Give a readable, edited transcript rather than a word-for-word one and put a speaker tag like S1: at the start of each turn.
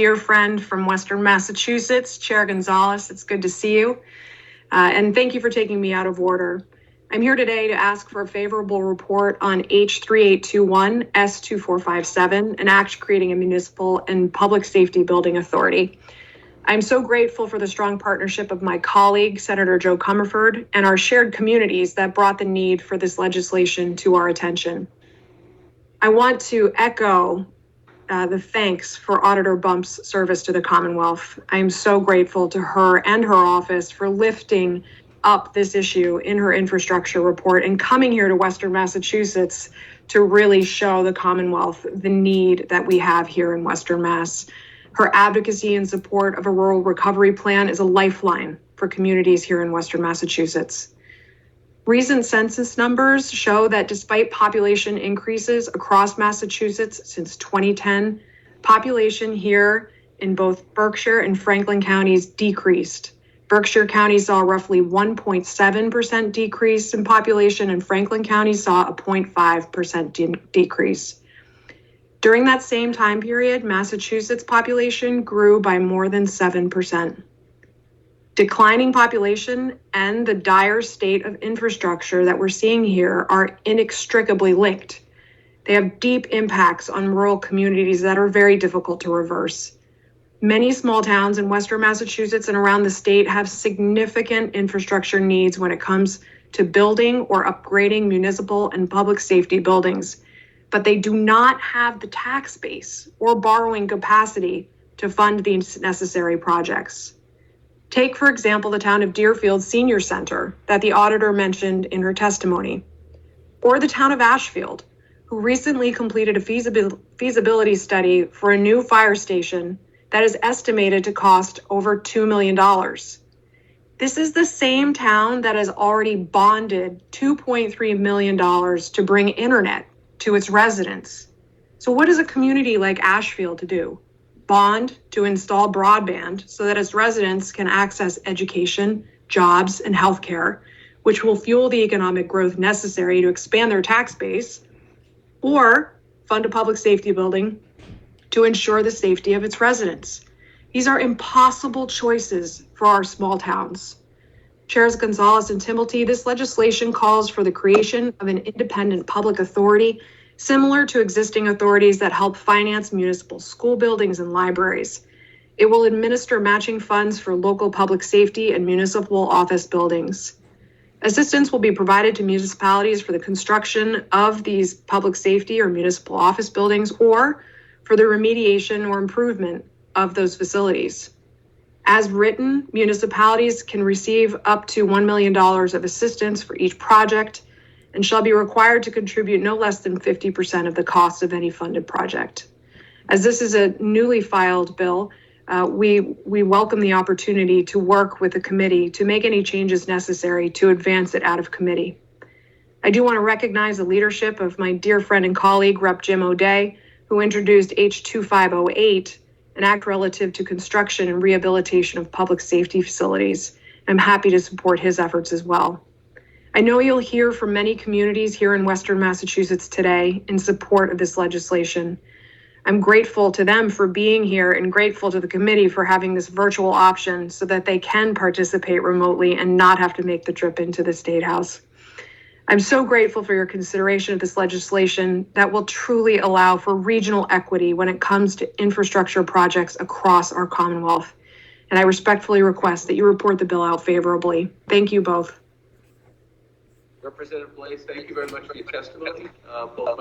S1: dear friend from Western Massachusetts, Chair Gonzalez. It's good to see you. And thank you for taking me out of order. I'm here today to ask for a favorable report on H3802 S2457, an act creating a municipal and public safety building authority. I'm so grateful for the strong partnership of my colleague, Senator Joe Comerford, and our shared communities that brought the need for this legislation to our attention. I want to echo the thanks for Auditor Bump's service to the Commonwealth. I am so grateful to her and her office for lifting up this issue in her infrastructure report and coming here to Western Massachusetts to really show the Commonwealth the need that we have here in Western Mass. Her advocacy and support of a rural recovery plan is a lifeline for communities here in Western Massachusetts. Recent census numbers show that despite population increases across Massachusetts since 2010, population here in both Berkshire and Franklin counties decreased. Berkshire County saw roughly 1.7% decrease in population, and Franklin County saw a 0.5% decrease. During that same time period, Massachusetts population grew by more than 7%. Declining population and the dire state of infrastructure that we're seeing here are inextricably linked. They have deep impacts on rural communities that are very difficult to reverse. Many small towns in Western Massachusetts and around the state have significant infrastructure needs when it comes to building or upgrading municipal and public safety buildings, but they do not have the tax base or borrowing capacity to fund these necessary projects. Take, for example, the town of Deerfield Senior Center that the auditor mentioned in her testimony, or the town of Ashfield, who recently completed a feasibility study for a new fire station that is estimated to cost over $2 million. This is the same town that has already bonded $2.3 million to bring internet to its residents. So what is a community like Ashfield to do? Bond to install broadband so that its residents can access education, jobs, and healthcare, which will fuel the economic growth necessary to expand their tax base, or fund a public safety building to ensure the safety of its residents. These are impossible choices for our small towns. Chairs Gonzalez and Timilty, this legislation calls for the creation of an independent public authority similar to existing authorities that help finance municipal school buildings and libraries. It will administer matching funds for local public safety and municipal office buildings. Assistance will be provided to municipalities for the construction of these public safety or municipal office buildings, or for the remediation or improvement of those facilities. As written, municipalities can receive up to $1 million of assistance for each project and shall be required to contribute no less than 50% of the cost of any funded project. As this is a newly filed bill, we welcome the opportunity to work with the committee to make any changes necessary to advance it out of committee. I do want to recognize the leadership of my dear friend and colleague, Rep. Jim O'Day, who introduced H2508, an act relative to construction and rehabilitation of public safety facilities. I'm happy to support his efforts as well. I know you'll hear from many communities here in Western Massachusetts today in support of this legislation. I'm grateful to them for being here and grateful to the committee for having this virtual option so that they can participate remotely and not have to make the trip into the State House. I'm so grateful for your consideration of this legislation that will truly allow for regional equity when it comes to infrastructure projects across our Commonwealth. And I respectfully request that you report the bill out favorably. Thank you both.
S2: Representative Blais, thank you very much for your testimony. Both